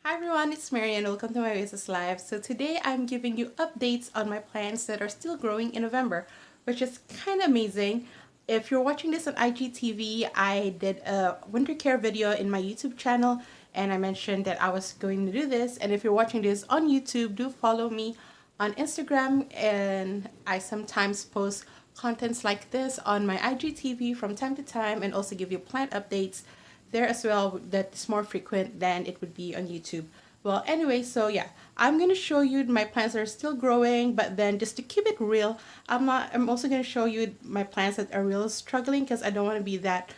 Hi everyone, it's Mary and welcome to my Oasis Live. So today I'm giving you updates on my plants that are still growing in November, which is kind of amazing. If you're watching this on IGTV, I did a winter care video in my YouTube channel and I mentioned that I was going to do this. And if you're watching this on YouTube, do follow me on Instagram, and I sometimes post contents like this on my IGTV from time to time and also give you plant updates there as well that's more frequent than it would be on YouTube. Well, anyway, so yeah, I'm gonna show you my plants that are still growing, but then just to keep it real, I'm also gonna show you my plants that are really struggling because I don't want to be that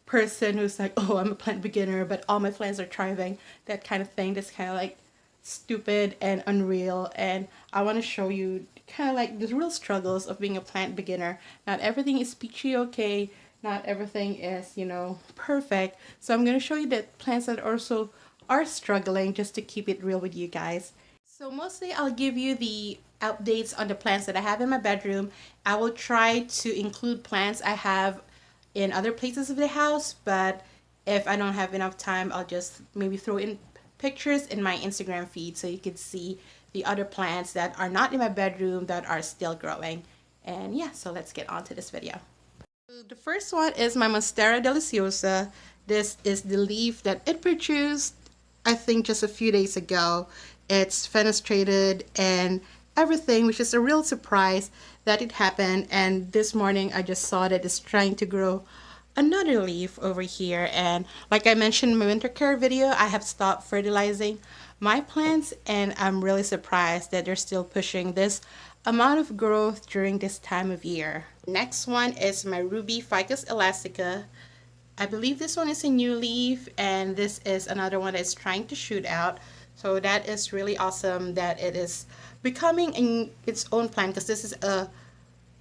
person who's like, oh, I'm a plant beginner, but all my plants are thriving. That kind of thing. That's kind of like stupid and unreal. And I want to show you kind of like the real struggles of being a plant beginner. Not everything is peachy okay. Not everything is, perfect. So I'm going to show you the plants that also are struggling just to keep it real with you guys. So mostly I'll give you the updates on the plants that I have in my bedroom. I will try to include plants I have in other places of the house, but if I don't have enough time, I'll just maybe throw in pictures in my Instagram feed so you can see the other plants that are not in my bedroom that are still growing. And yeah, so let's get on to this video. So the first one is my Mysteria deliciosa. This is the leaf that it produced, I think, just a few days ago. It's fenestrated and everything, which is a real surprise that it happened. And this morning I just saw that it's trying to grow another leaf over here. And like I mentioned in my winter care video, I have stopped fertilizing my plants, and I'm really surprised that they're still pushing this amount of growth during this time of year. Next one is my ruby ficus elastica. I believe this one is a new leaf, and this is another one that's trying to shoot out. So that is really awesome that it is becoming its own plant, because this is a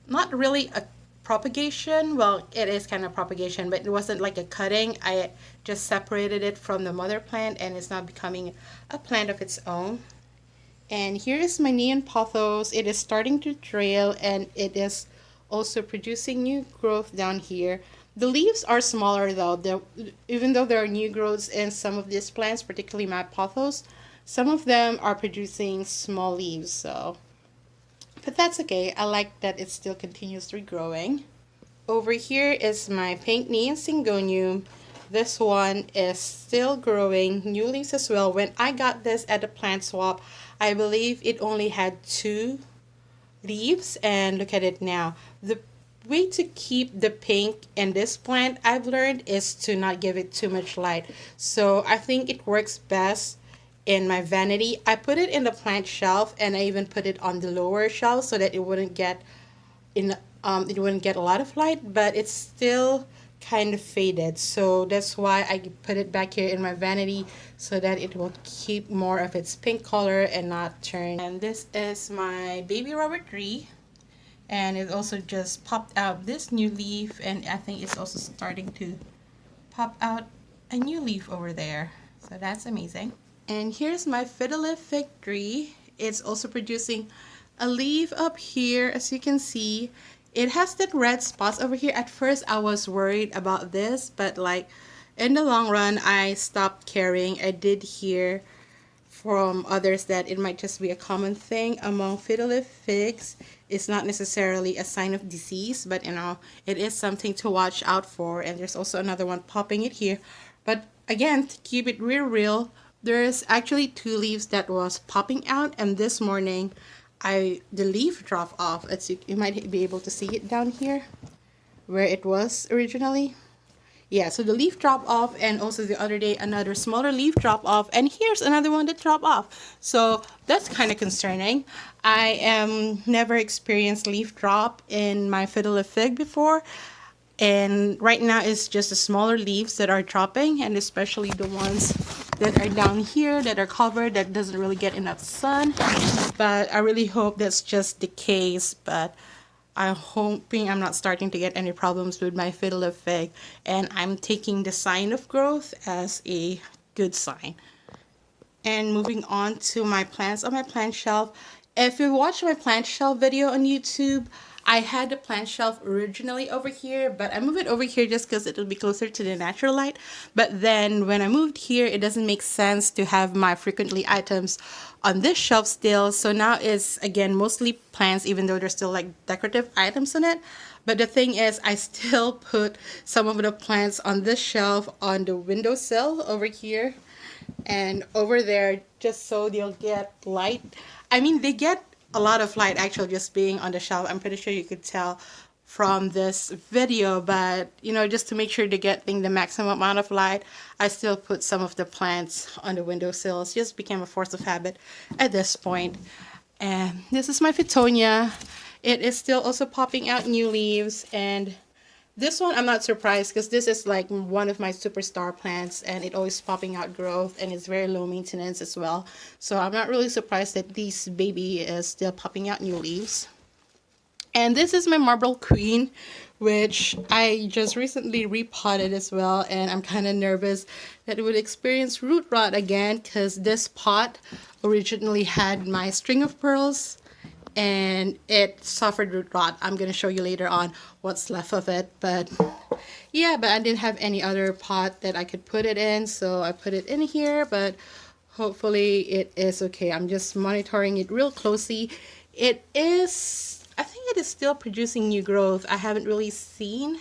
not really a propagation. Well, it is kind of propagation, but it wasn't like a cutting. I just separated it from the mother plant and it's now becoming a plant of its own. And here is my neon pothos. It is starting to trail and it is also producing new growth down here. The leaves are smaller though. Even though there are new growths in some of these plants, particularly my pothos, some of them are producing small leaves. But that's okay. I like that it still continuously growing. Over here is my pink neon syngonium. This one is still growing new leaves as well. When I got this at the plant swap, I believe it only had 2 leaves, and look at it now. The way to keep the pink in this plant, I've learned, is to not give it too much light. So I think it works best in my vanity. I put it in the plant shelf, and I even put it on the lower shelf so that it wouldn't get a lot of light, but it's still kind of faded. So that's why I put it back here in my vanity so that it will keep more of its pink color and not turn. And this is my baby rubber tree, and it also just popped out this new leaf, and I think it's also starting to pop out a new leaf over there. So that's amazing. And here's my Fiddle Leaf Fig tree. It's also producing a leaf up here, as you can see. It has that red spots over here. At first I was worried about this, but like in the long run I stopped caring. I did hear from others that it might just be a common thing among fiddle leaf figs. It's not necessarily a sign of disease, but it is something to watch out for. And there's also another one popping it here. But again, to keep it real, there's actually 2 leaves that was popping out, and this morning the leaf dropped off. You might be able to see it down here where it was originally. Yeah, so the leaf dropped off, and also the other day another smaller leaf dropped off, and here's another one that dropped off. So that's kind of concerning. I never experienced leaf drop in my fiddle leaf fig before, and right now it's just the smaller leaves that are dropping, and especially the ones that are down here that are covered, that doesn't really get enough sun. But I really hope that's just the case. But I'm hoping I'm not starting to get any problems with my fiddle leaf fig, and I'm taking the sign of growth as a good sign. And moving on to my plants on my plant shelf. If you watch my plant shelf video on YouTube, I had the plant shelf originally over here, but I moved it over here just because it'll be closer to the natural light. But then when I moved here, it doesn't make sense to have my frequently items on this shelf still. So now it's again mostly plants, even though there's still like decorative items on it. But the thing is, I still put some of the plants on this shelf on the windowsill over here and over there, just so they'll get light. I mean, they get a lot of light actually just being on the shelf. I'm pretty sure you could tell from this video, but just to make sure to get the maximum amount of light, I still put some of the plants on the windowsill. It just became a force of habit at this point. And this is my Petunia. It is still also popping out new leaves, and this one I'm not surprised because this is like one of my superstar plants and it always popping out growth and it's very low maintenance as well. So I'm not really surprised that this baby is still popping out new leaves. And this is my Marble Queen, which I just recently repotted as well, and I'm kind of nervous that it would experience root rot again because this pot originally had my string of pearls and it suffered root rot. I'm going to show you later on what's left of it, but yeah, but I didn't have any other pot that I could put it in, so I put it in here, but hopefully it is okay. I'm just monitoring it real closely. It is, I think it is still producing new growth. I haven't really seen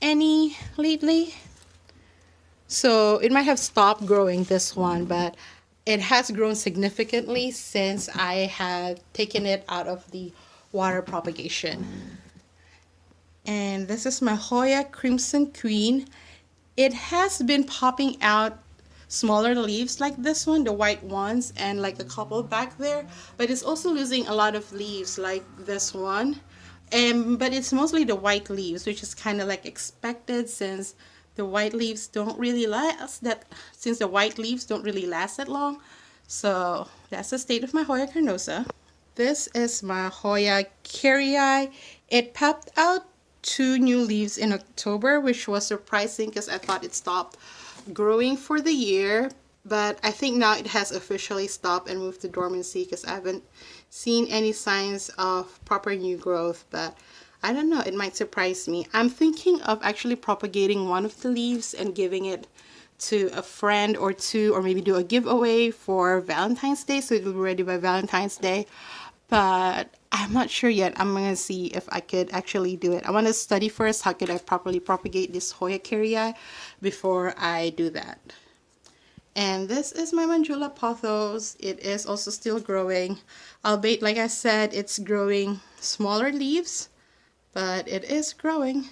any lately, so it might have stopped growing, this one, but it has grown significantly since I had taken it out of the water propagation. And this is my Hoya Crimson Queen. It has been popping out smaller leaves like this one, the white ones, and like a couple back there, but it's also losing a lot of leaves like this one. But it's mostly the white leaves, which is kind of like expected since the white leaves don't really last that long. So that's the state of my Hoya carnosa. This is my Hoya Carrie. It popped out 2 new leaves in October, which was surprising because I thought it stopped growing for the year, but I think now it has officially stopped and moved to dormancy because I haven't seen any signs of proper new growth. But I don't know, it might surprise me. I'm thinking of actually propagating one of the leaves and giving it to a friend or two, or maybe do a giveaway for Valentine's Day so it'll be ready by Valentine's Day. But I'm not sure yet. I'm gonna see if I could actually do it. I want to study first how could I properly propagate this Hoya Carrie before I do that. And this is my Manjula Pothos. It is also still growing, albeit like I said, it's growing smaller leaves, but it is growing.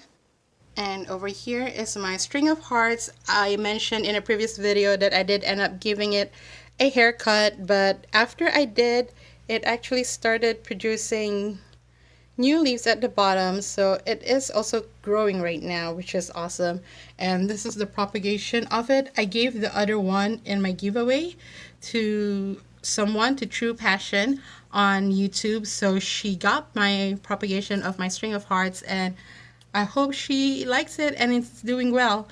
And over here is my string of hearts. I mentioned in a previous video that I did end up giving it a haircut, but after I did, it actually started producing new leaves at the bottom, so it is also growing right now, which is awesome. And this is the propagation of it. I gave the other one in my giveaway to someone, to True Passion on YouTube, so she got my propagation of my string of hearts, and I hope she likes it and it's doing well.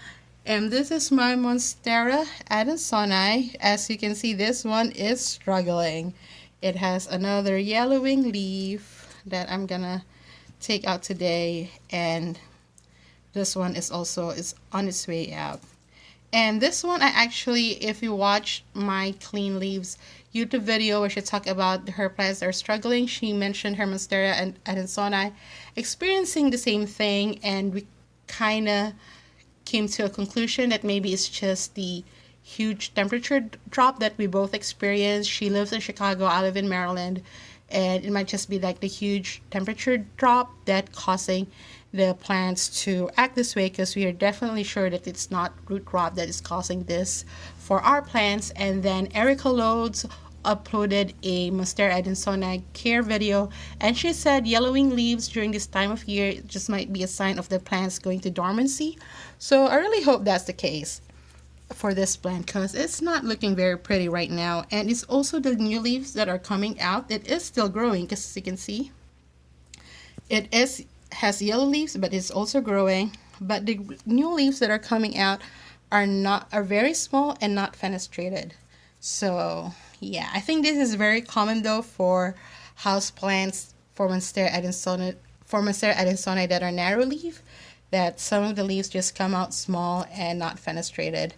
And this is my Monstera adansonii. As you can see, this one is struggling. It has another yellowing leaf that I'm gonna take out today, and this one is on its way out. And this one, I actually, if you watch my Clean Leaves YouTube video where she talked about her plants that are struggling, she mentioned her Monstera and adansonii experiencing the same thing, and we kind of came to a conclusion that maybe it's just the huge temperature drop that we both experienced. She lives in Chicago, I live in Maryland, and it might just be like the huge temperature drop that causing the plants to act this way, because we are definitely sure that it's not root rot that is causing this for our plants. And then Erica Loads uploaded a Monstera adansonii care video, and she said yellowing leaves during this time of year just might be a sign of the plants going to dormancy. So I really hope that's the case for this plant, because it's not looking very pretty right now. And it's also the new leaves that are coming out. It is still growing, because as you can see, has yellow leaves, but it's also growing. But the new leaves that are coming out are very small and not fenestrated. So yeah, I think this is very common though for house plants for Monstera for Mysteria Addisoni that are narrow leaf, that some of the leaves just come out small and not fenestrated.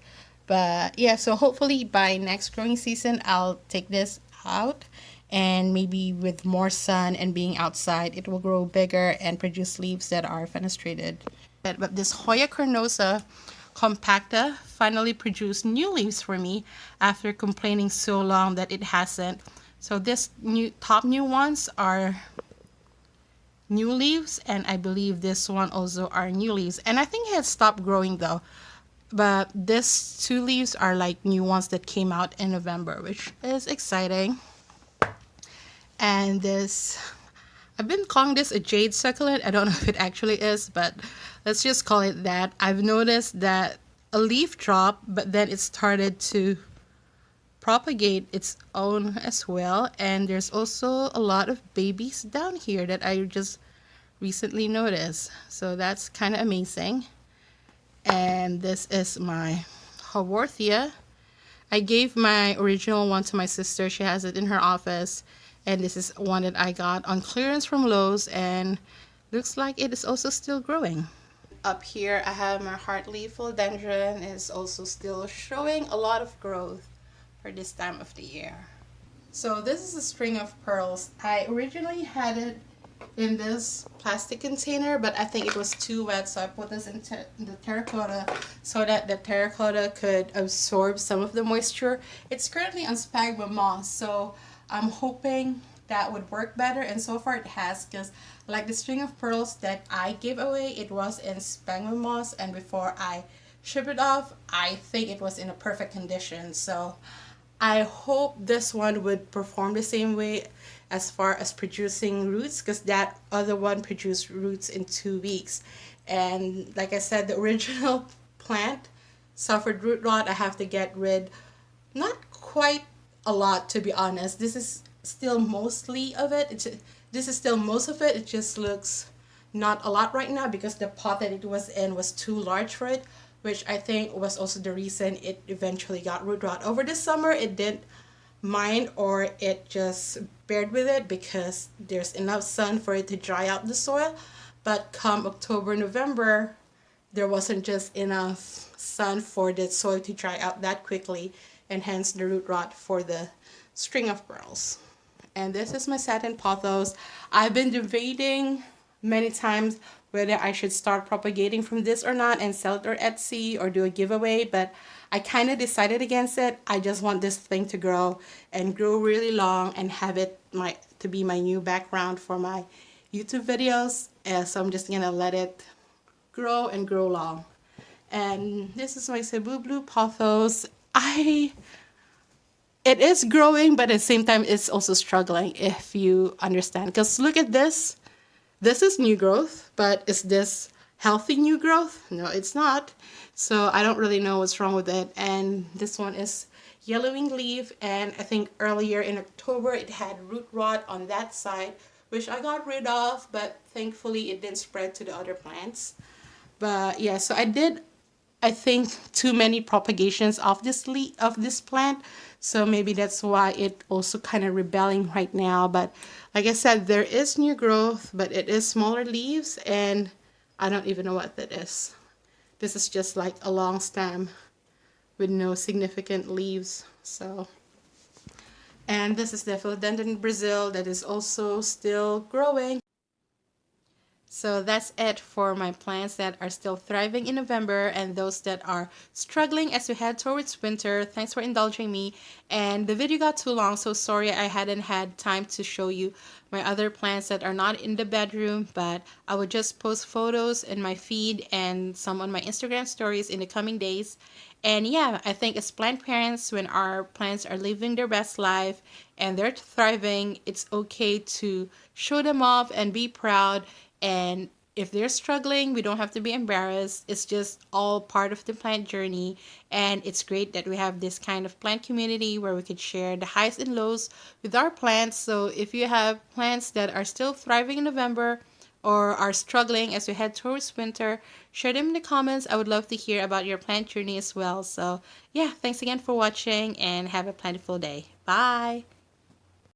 But yeah, so hopefully by next growing season, I'll take this out, and maybe with more sun and being outside, it will grow bigger and produce leaves that are fenestrated. But this Hoya carnosa compacta finally produced new leaves for me after complaining so long that it hasn't. So this top new ones are new leaves, and I believe this one also are new leaves, and I think it had stopped growing though, but these two leaves are like new ones that came out in November, which is exciting. And this, I've been calling this a jade succulent. I don't know if it actually is, but let's just call it that. I've noticed that a leaf dropped, but then it started to propagate its own as well, and there's also a lot of babies down here that I just recently noticed, so that's kind of amazing. And this is my Haworthia. I gave my original one to my sister. She has it in her office, and this is one that I got on clearance from Lowe's, and looks like it is also still growing. Up here I have my Hartley Philodendron. It's also still showing a lot of growth for this time of the year. So this is a string of pearls. I originally had it in this plastic container, but I think it was too wet, so I put this in the terracotta so that the terracotta could absorb some of the moisture. It's currently on sphagnum moss, so I'm hoping that would work better, and so far it has, because like the string of pearls that I gave away, it was in sphagnum moss, and before I ship it off, I think it was in a perfect condition. So I hope this one would perform the same way as far as producing roots, because that other one produced roots in 2 weeks. And like I said, the original plant suffered root rot. I have to get rid, not quite a lot to be honest. This is still mostly of it. This is still most of it. It just looks not a lot right now because the pot that it was in was too large for it, which I think was also the reason it eventually got root rot. Over the summer, it didn't mind, or it just bared with it because there's enough sun for it to dry out the soil. But come October, November, there wasn't just enough sun for the soil to dry out that quickly, and hence the root rot for the string of pearls. And this is my satin pothos. I've been debating many times whether I should start propagating from this or not and sell it or Etsy or do a giveaway, but I kind of decided against it. I just want this thing to grow and grow really long and have it to be my new background for my YouTube videos. So I'm just gonna let it grow and grow long. And this is my Cebu Blue Pothos. It is growing, but at the same time, it's also struggling, if you understand. Because look at this. This is new growth, but is this healthy new growth? No, it's not. So I don't really know what's wrong with it. And this one is yellowing leaf, and I think earlier in October it had root rot on that side, which I got rid of, but thankfully it didn't spread to the other plants. But yeah, so I think too many propagations of this plant, so maybe that's why it also kind of rebelling right now. But like I said, there is new growth, but it is smaller leaves, and I don't even know what that is. This is just like a long stem with no significant leaves. So, and this is the Philodendron Brazil that is also still growing. So that's it for my plants that are still thriving in November and those that are struggling as we head towards winter. Thanks for indulging me. And the video got too long, so sorry I hadn't had time to show you my other plants that are not in the bedroom, but I would just post photos in my feed and some on my Instagram stories in the coming days. And yeah, I think as plant parents, when our plants are living their best life and they're thriving, it's okay to show them off and be proud. And if they're struggling, we don't have to be embarrassed. It's just all part of the plant journey. And it's great that we have this kind of plant community where we could share the highs and lows with our plants. So if you have plants that are still thriving in November or are struggling as we head towards winter, share them in the comments. I would love to hear about your plant journey as well. So yeah, thanks again for watching and have a plentiful day. Bye!